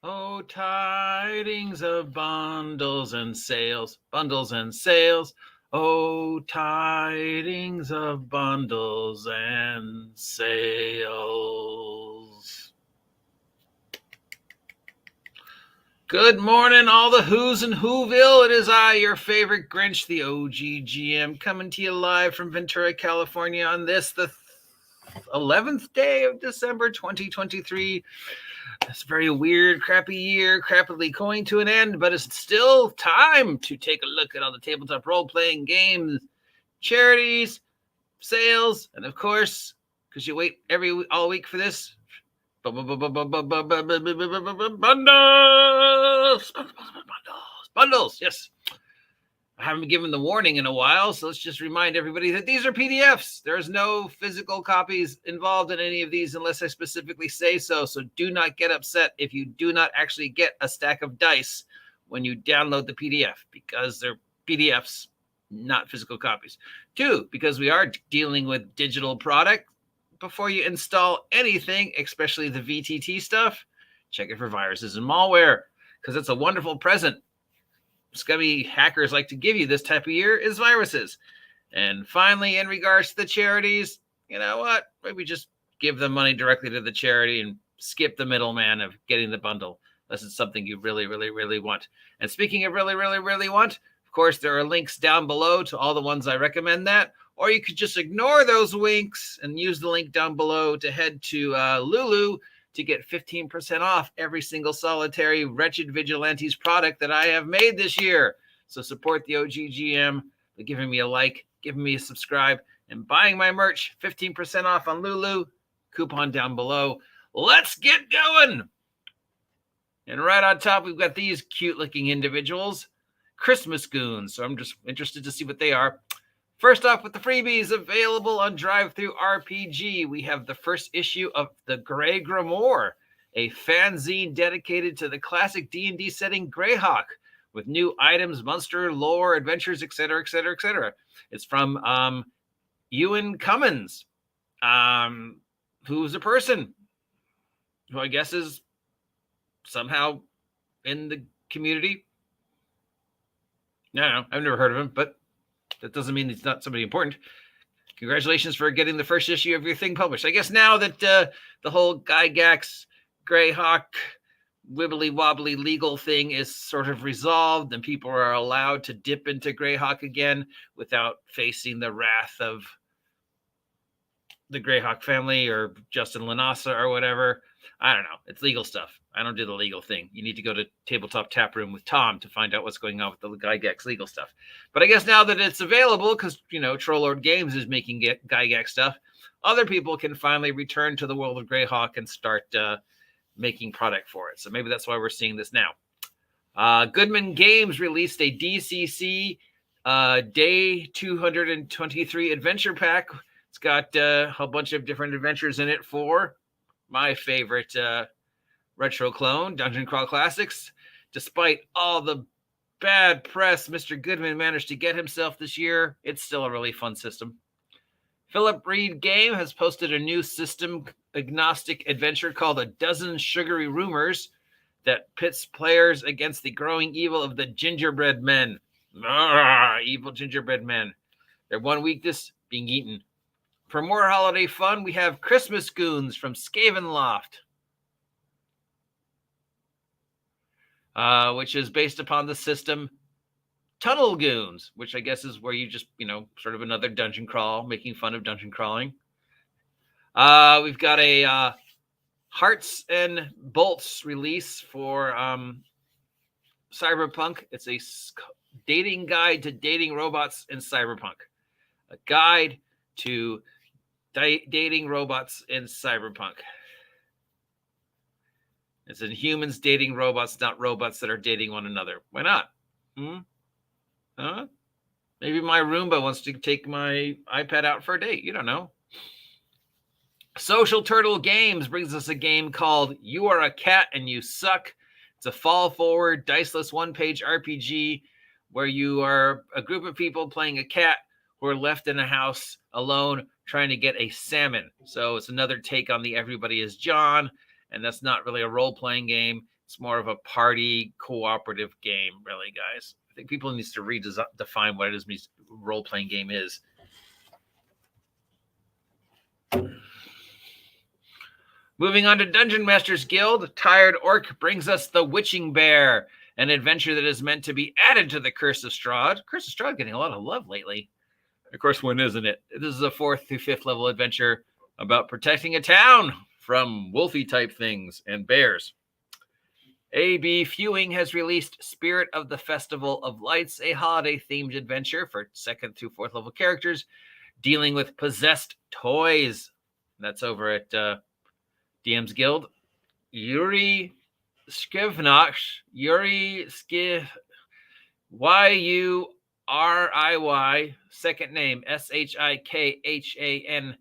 Oh, tidings of bundles and sales, bundles and sales. Oh, tidings of bundles and sales. Good morning, all the who's in Whoville. It is I, your favorite Grinch, the OGGM, coming to you live from Ventura, California on this, the 11th day of December 2023. It's a very weird, crappy year, crappily going to an end, but it's still time to take a look at all the tabletop role-playing games, charities, sales, and of course, because you wait all week for this, bundles, yes. I haven't been given the warning in a while, so let's just remind everybody that these are PDFs. There's no physical copies involved in any of these unless I specifically say so. So do not get upset if you do not actually get a stack of dice when you download the PDF, because they're PDFs, not physical copies. 2, because we are dealing with digital product. Before you install anything, especially the VTT stuff, check it for viruses and malware, because it's a wonderful present scummy hackers like to give you this type of year is viruses. And finally, in regards to the charities, you know what? Maybe just give the money directly to the charity and skip the middleman of getting the bundle, unless it's something you really, really, really want. And speaking of really, really, really want, of course, there are links down below to all the ones I recommend that. Or you could just ignore those links and use the link down below to head to Lulu to get 15% off every single solitary Wretched Vigilantes product that I have made this year. So support the OGGM by giving me a like, giving me a subscribe, and buying my merch. 15% off on Lulu. Coupon down below. Let's get going. And right on top, we've got these cute-looking individuals, Christmas goons. So I'm just interested to see what they are. First off, with the freebies available on DriveThruRPG, we have the first issue of The Grey Grimoire, a fanzine dedicated to the classic D&D setting Greyhawk, with new items, monster, lore, adventures, etc., etc., etc. It's from Ewan Cummins, who's a person who I guess is somehow in the community. No, I've never heard of him, but that doesn't mean he's not somebody important. Congratulations for getting the first issue of your thing published. I guess now that the whole Gygax, Greyhawk, wibbly wobbly legal thing is sort of resolved and people are allowed to dip into Greyhawk again without facing the wrath of the Greyhawk family or Justin Lanasa or whatever. I don't know. It's legal stuff. I don't do the legal thing. You need to go to Tabletop Tap Room with Tom to find out what's going on with the Gygax legal stuff. But I guess now that it's available, because, Trollord Games is making Gygax stuff, other people can finally return to the world of Greyhawk and start making product for it. So maybe that's why we're seeing this now. Goodman Games released a DCC Day 223 adventure pack. It's got a bunch of different adventures in it for my favorite retro clone, Dungeon Crawl Classics. Despite all the bad press Mr. Goodman managed to get himself this year, it's still a really fun system. Philip Reed Game has posted a new system-agnostic adventure called A Dozen Sugary Rumors that pits players against the growing evil of the gingerbread men. Evil gingerbread men. Their one weakness, being eaten. For more holiday fun, we have Christmas Goons from Skavenloft, which is based upon the system Tunnel Goons, which I guess is where you just, sort of another dungeon crawl, making fun of dungeon crawling. We've got a Hearts and Bolts release for Cyberpunk. It's a dating guide to dating robots in Cyberpunk. A guide to dating robots in Cyberpunk. It's in humans dating robots, not robots that are dating one another. Why not? Maybe my Roomba wants to take my iPad out for a date. You don't know. Social Turtle Games brings us a game called You Are a Cat and You Suck. It's a fall-forward, diceless one-page RPG where you are a group of people playing a cat who are left in a house alone trying to get a salmon. So it's another take on the Everybody is John, and that's not really a role-playing game. It's more of a party cooperative game, really, guys. I think people need to redefine what it is role-playing game is. Moving on to Dungeon Masters Guild, Tired Orc brings us The Witching Bear, an adventure that is meant to be added to the Curse of Strahd. Curse of Strahd getting a lot of love lately. Of course, when isn't it? This is a 4th through 5th level adventure about protecting a town from wolfy-type things and bears. A.B. Fewing has released Spirit of the Festival of Lights, a holiday-themed adventure for 2nd through 4th level characters dealing with possessed toys. That's over at DM's Guild. Yuri Skivnach, Y-U-R-I-Y, second name, Shikhanovich,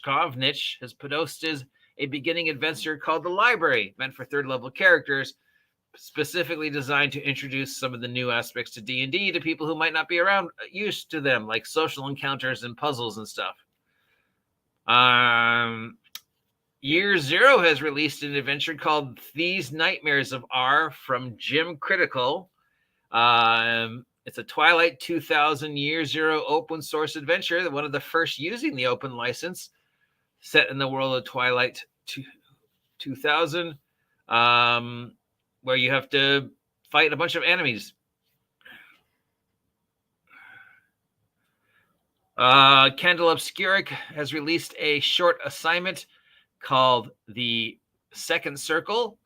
Skavnich, has posted a beginning adventure called The Library, meant for 3rd level characters, specifically designed to introduce some of the new aspects to D&D to people who might not be used to them, like social encounters and puzzles and stuff. Year Zero has released an adventure called These Nightmares of R from Jim Critical. It's a Twilight 2000 Year Zero open source adventure, one of the first using the open license, set in the world of Twilight 2000, where you have to fight a bunch of enemies. Candle Obscuric has released a short assignment called The Second Circle.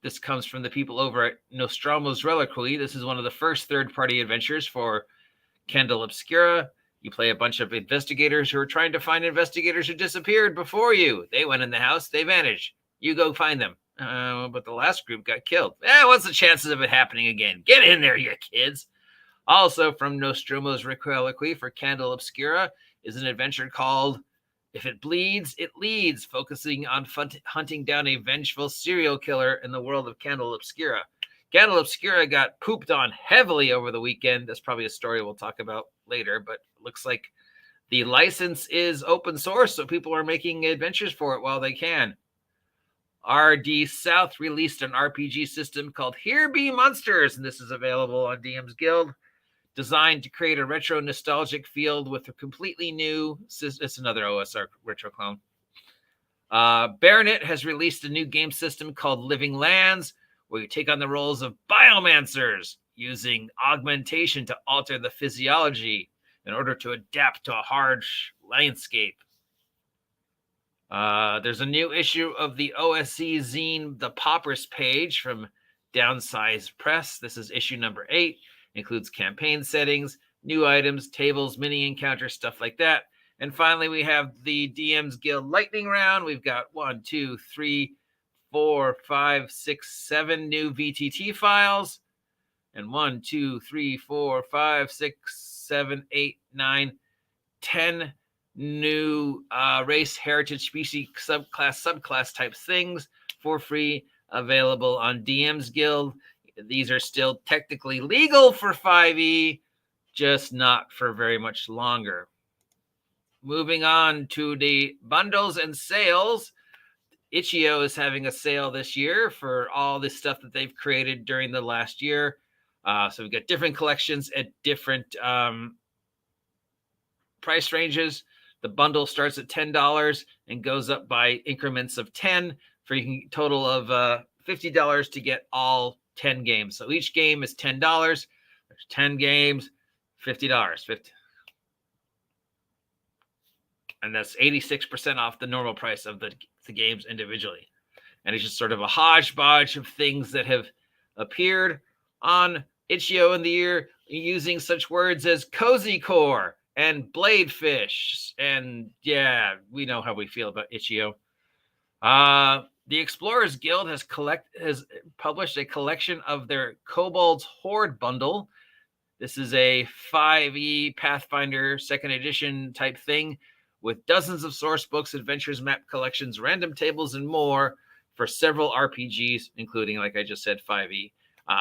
This comes from the people over at Nostromo's Reliquary. This is one of the first third-party adventures for Candle Obscura. You play a bunch of investigators who are trying to find investigators who disappeared before you. They went in the house. They vanished. You go find them. But the last group got killed. What's the chances of it happening again? Get in there, you kids. Also from Nostromo's Reliquary for Candle Obscura is an adventure called If It Bleeds, It Leads, focusing on hunting down a vengeful serial killer in the world of Candle Obscura. Candle Obscura got pooped on heavily over the weekend. That's probably a story we'll talk about later, but it looks like the license is open source, so people are making adventures for it while they can. RD South released an RPG system called Here Be Monsters, and this is available on DM's Guild. Designed to create a retro nostalgic field with a completely new, it's another OSR retro clone. Baronet has released a new game system called Living Lands, where you take on the roles of biomancers using augmentation to alter the physiology in order to adapt to a harsh landscape. There's a new issue of the OSC zine, The Paupers Page, from Downsize Press. This is issue number 8. Includes campaign settings, new items, tables, mini encounters, stuff like that. And finally, we have the DM's Guild Lightning Round. We've got 1, 2, 3, 4, 5, 6, 7 new VTT files. And 1, 2, 3, 4, 5, 6, 7, 8, 9, 10 new race, heritage, species, subclass type things for free, available on DM's Guild. These are still technically legal for 5e, just not for very much longer. Moving on to the bundles and sales. Itch.io is having a sale this year for all the stuff that they've created during the last year. So we've got different collections at different price ranges. The bundle starts at $10 and goes up by increments of 10 for a total of $50 to get all 10 games. So each game is $10. There's 10 games, $50. And that's 86% off the normal price of the games individually. And it's just sort of a hodgepodge of things that have appeared on Itch.io in the year using such words as Cozy Core and Bladefish. And yeah, we know how we feel about Itch.io. The Explorers Guild has published a collection of their Kobold's Horde bundle. This is a 5e Pathfinder 2nd edition type thing with dozens of source books, adventures, map collections, random tables, and more for several RPGs, including, like I just said, 5e.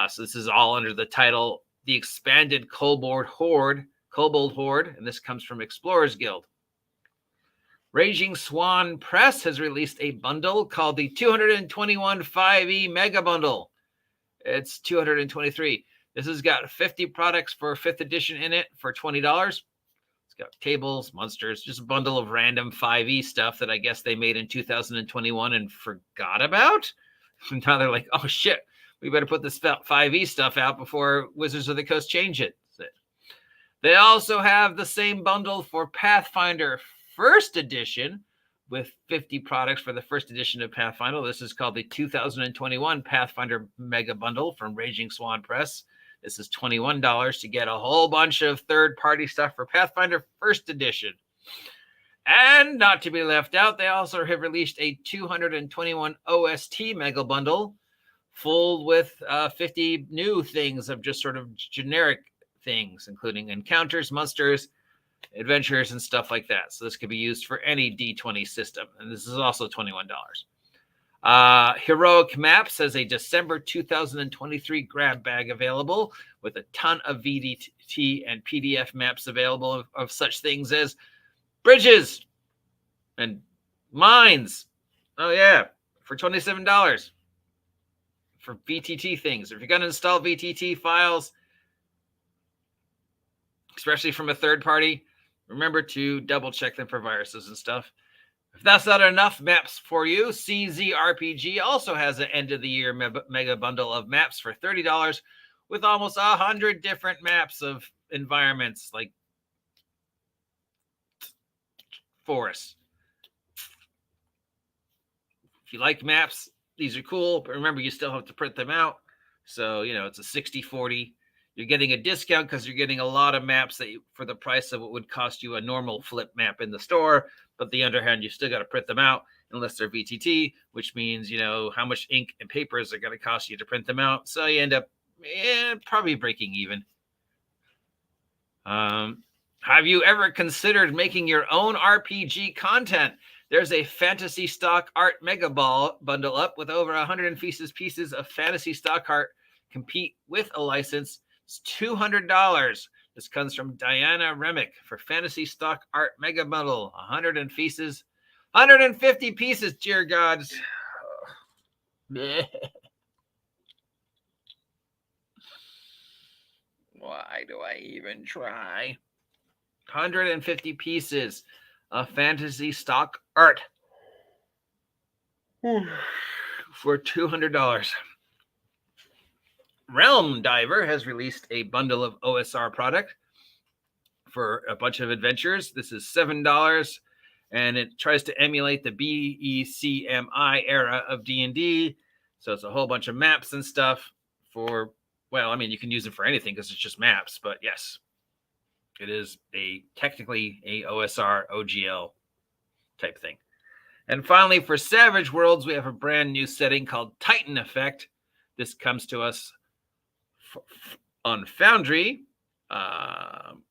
So this is all under the title The Expanded Kobold Horde, and this comes from Explorers Guild. Raging Swan Press has released a bundle called the 221 5e Mega Bundle. It's 223. This has got 50 products for 5th edition in it for $20. It's got tables, monsters, just a bundle of random 5e stuff that I guess they made in 2021 and forgot about. Now they're like, oh shit, we better put this 5e stuff out before Wizards of the Coast change it. They also have the same bundle for Pathfinder 1st edition with 50 products for the 1st edition of Pathfinder. This is called the 2021 Pathfinder Mega Bundle from Raging Swan Press. This is $21 to get a whole bunch of third-party stuff for Pathfinder 1st edition. And not to be left out, they also have released a 221 OST Mega Bundle full with 50 new things of just sort of generic things, including encounters, monsters, adventures, and stuff like that. So this could be used for any D20 system. And this is also $21. Heroic Maps has a December 2023 grab bag available with a ton of VDT and PDF maps available of such things as bridges and mines. Oh, yeah, for $27 for VTT things. If you're going to install VTT files, especially from a third party, remember to double check them for viruses and stuff. If that's not enough maps for you, CZRPG also has an end of the year mega bundle of maps for $30 with almost 100 different maps of environments like forests. If you like maps, these are cool, but remember you still have to print them out. So, it's a 60-40. You're getting a discount because you're getting a lot of maps that for the price of what would cost you a normal flip map in the store. But on the other hand, you still got to print them out unless they're VTT, which means, how much ink and papers are going to cost you to print them out. So you end up probably breaking even. Have you ever considered making your own RPG content? There's a fantasy stock art mega bundle up with over 100 pieces of fantasy stock art. Compete with a license. It's $200. This comes from Diana Remick for Fantasy Stock Art Mega Bundle. 150 pieces, dear gods. Why do I even try? 150 pieces of fantasy stock art for $200. Realm Diver has released a bundle of OSR product for a bunch of adventures. This is $7, and it tries to emulate the BECMI era of D&D. So it's a whole bunch of maps and stuff for, you can use it for anything because it's just maps. But yes, it is technically a OSR OGL type thing. And finally, for Savage Worlds, we have a brand new setting called Titan Effect. This comes to us on Foundry, and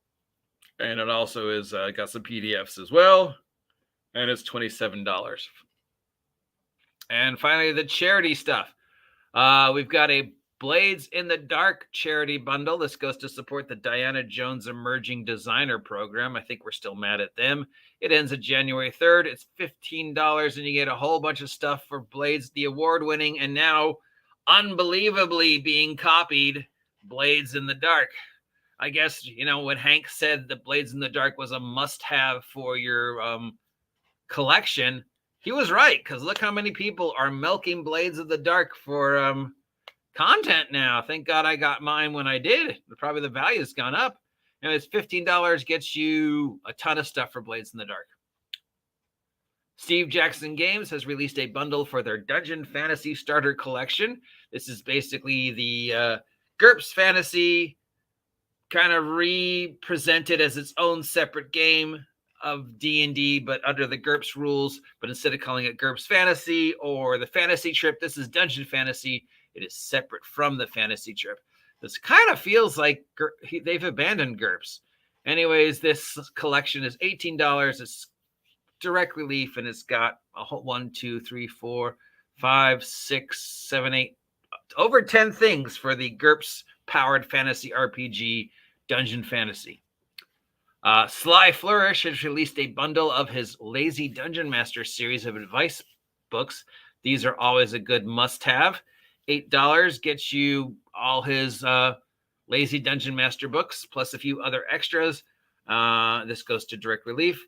it also is got some PDFs as well, and it's $27. And finally, the charity stuff. We've got a Blades in the Dark charity bundle. This goes to support the Diana Jones Emerging Designer Program. I think we're still mad at them. It ends on January 3rd. It's $15, and you get a whole bunch of stuff for Blades, the award-winning, and now unbelievably being copied Blades in the Dark. I guess, when Hank said that Blades in the Dark was a must-have for your collection, he was right, because look how many people are milking Blades of the Dark for content now. Thank God I got mine when I did. Probably the value's gone up. And it's $15 gets you a ton of stuff for Blades in the Dark. Steve Jackson Games has released a bundle for their Dungeon Fantasy Starter Collection. This is basically the GURPS Fantasy kind of represented as its own separate game of D&D, but under the GURPS rules. But instead of calling it GURPS Fantasy or the Fantasy Trip, this is Dungeon Fantasy. It is separate from the Fantasy Trip. This kind of feels like they've abandoned GURPS. Anyways, this collection is $18. It's direct relief, and it's got a whole 1, 2, 3, 4, 5, 6, 7, 8, over 10 things for the GURPS powered fantasy RPG Dungeon Fantasy. Sly Flourish has released a bundle of his Lazy Dungeon Master series of advice books. These are always a good must-have. $8 gets you all his Lazy Dungeon Master books, plus a few other extras. This goes to Direct Relief.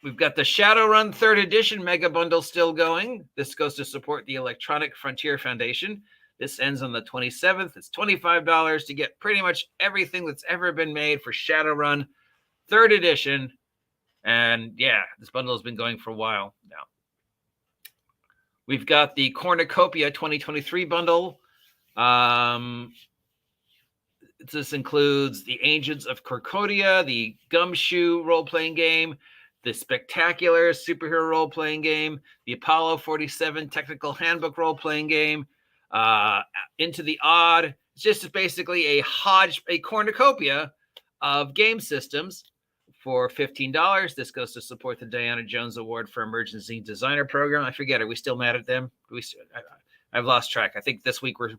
We've got the Shadowrun 3rd edition mega bundle still going. This goes to support the Electronic Frontier Foundation. This ends on the 27th. It's $25 to get pretty much everything that's ever been made for Shadowrun 3rd edition. And yeah, this bundle has been going for a while now. We've got the Cornucopia 2023 bundle. This includes the Agents of Corcodia, the Gumshoe role-playing game, the Spectacular superhero role-playing game, the Apollo 47 technical handbook role-playing game, Into the Odd. It's just basically a cornucopia of game systems for $15. This goes to support the Diana Jones Award for Emergency Designer Program. I forget, are we still mad at them? I've lost track. I think this week we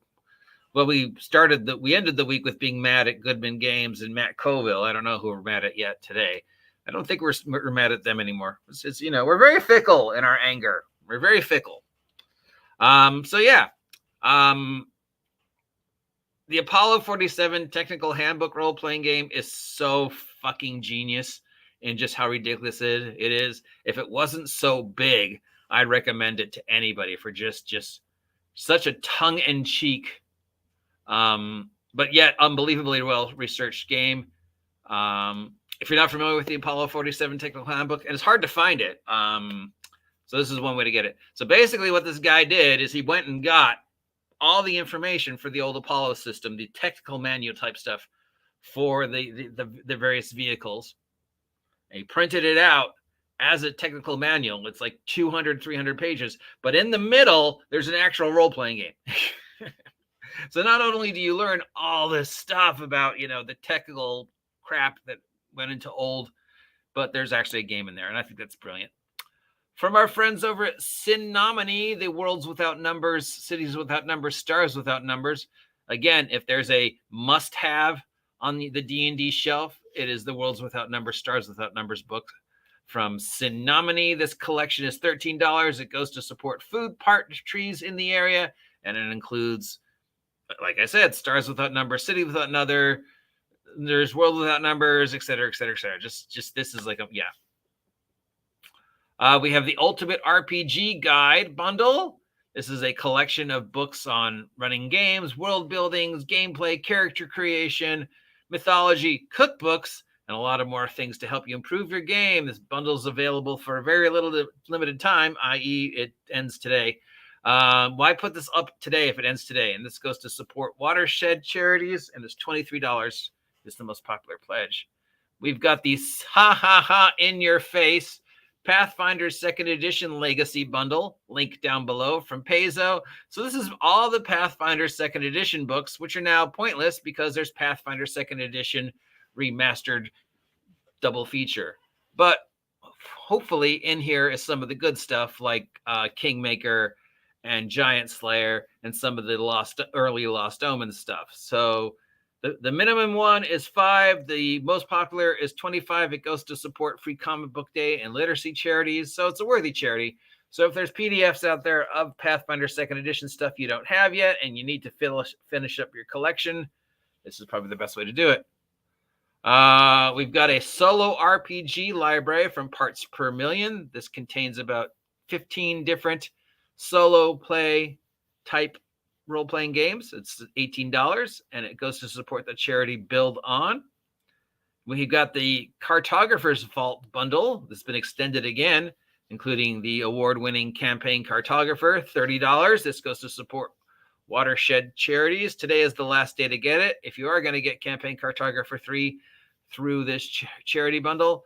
ended the week with being mad at Goodman Games and Matt Colville. I don't know who we're mad at yet today. I don't think we're mad at them anymore. It's we're very fickle in our anger. We're very fickle. The Apollo 47 technical handbook role-playing game is so fucking genius in just how ridiculous it is. If it wasn't so big, I'd recommend it to anybody for just such a tongue-in-cheek, but yet unbelievably well-researched game. If you're not familiar with the Apollo 47 technical handbook, and it's hard to find it, so this is one way to get it. So basically what this guy did is he went and got all the information for the old Apollo system, the technical manual type stuff for the various vehicles. And he printed it out as a technical manual. It's like 200, 300 pages. But in the middle, there's an actual role-playing game. So not only do you learn all this stuff about, the technical crap that went into old, but there's actually a game in there. And I think that's brilliant. From our friends over at Sinomony, the Worlds Without Numbers, Cities Without Numbers, Stars Without Numbers. Again, if there's a must-have on the D&D shelf, it is the Worlds Without Numbers, Stars Without Numbers book from Sinomony. This collection is $13. It goes to support food trees in the area, and it includes, like I said, Stars Without Numbers, City Without Another, there's World Without Numbers, et cetera, et cetera, et cetera. Just this is like we have the Ultimate RPG Guide bundle. This is a collection of books on running games, world buildings, gameplay, character creation, mythology, cookbooks, and a lot of more things to help you improve your game. This bundle is available for a very limited time, i.e. it ends today. Why put this up today if it ends today? And this goes to support watershed charities, and it's $23 is the most popular pledge. We've got the in your face Pathfinder 2nd Edition Legacy Bundle, link down below from Paizo. So this is all the Pathfinder 2nd Edition books, which are now pointless because there's Pathfinder 2nd Edition Remastered double feature. But hopefully in here is some of the good stuff like Kingmaker and Giant Slayer and some of the early Lost Omen stuff. So the minimum one is $5. The most popular is $25. It goes to support Free Comic Book Day and literacy charities. So it's a worthy charity. So if there's PDFs out there of Pathfinder 2nd Edition stuff you don't have yet and you need to finish up your collection, this is probably the best way to do it. We've got a solo RPG library from Parts Per Million. This contains about 15 different solo play type role-playing games. It's $18, and it goes to support the charity Build On. We've got the Cartographer's Vault bundle that's been extended again, including the award-winning campaign Cartographer, $30. This goes to support watershed charities. Today is the last day to get it. If you are going to get campaign Cartographer 3 through this charity bundle,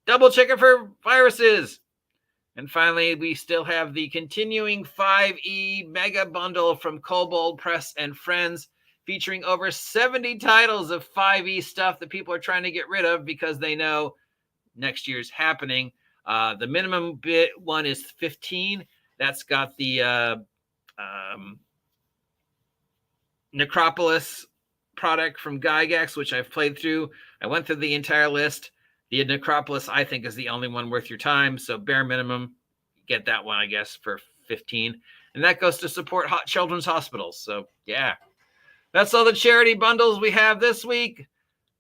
double check it for viruses. And finally, we still have the continuing 5e mega bundle from Kobold Press and Friends, featuring over 70 titles of 5e stuff that people are trying to get rid of because they know next year's happening. The minimum bit one is 15. That's got the Necropolis product from Gygax, which I've played through. I went through the entire list. The Necropolis, I think, is the only one worth your time. So bare minimum, get that one, I guess, for $15. And that goes to support children's hospitals. So, yeah. That's all the charity bundles we have this week.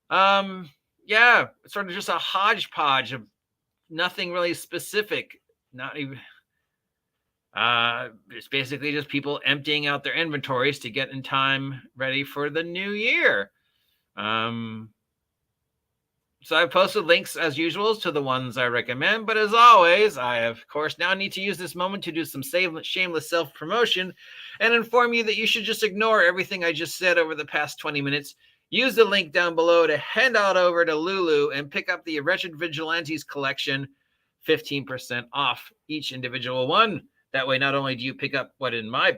Yeah, it's sort of just a hodgepodge of nothing really specific. Not even... it's basically just people emptying out their inventories to get in time ready for the new year. So I posted links as usual to the ones I recommend, but as always, I of course now need to use this moment to do some shameless self-promotion and inform you that you should just ignore everything I just said over the past 20 minutes. Use the link down below to head out over to Lulu and pick up the Wretched Vigilantes collection, 15% off each individual one. That way, not only do you pick up what, in my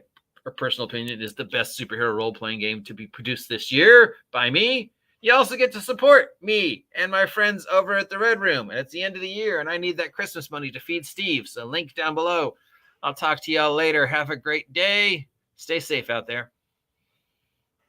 personal opinion, is the best superhero role-playing game to be produced this year by me, you also get to support me and my friends over at the Red Room. And it's the end of the year, and I need that Christmas money to feed Steve. So link down below. I'll talk to y'all later. Have a great day. Stay safe out there.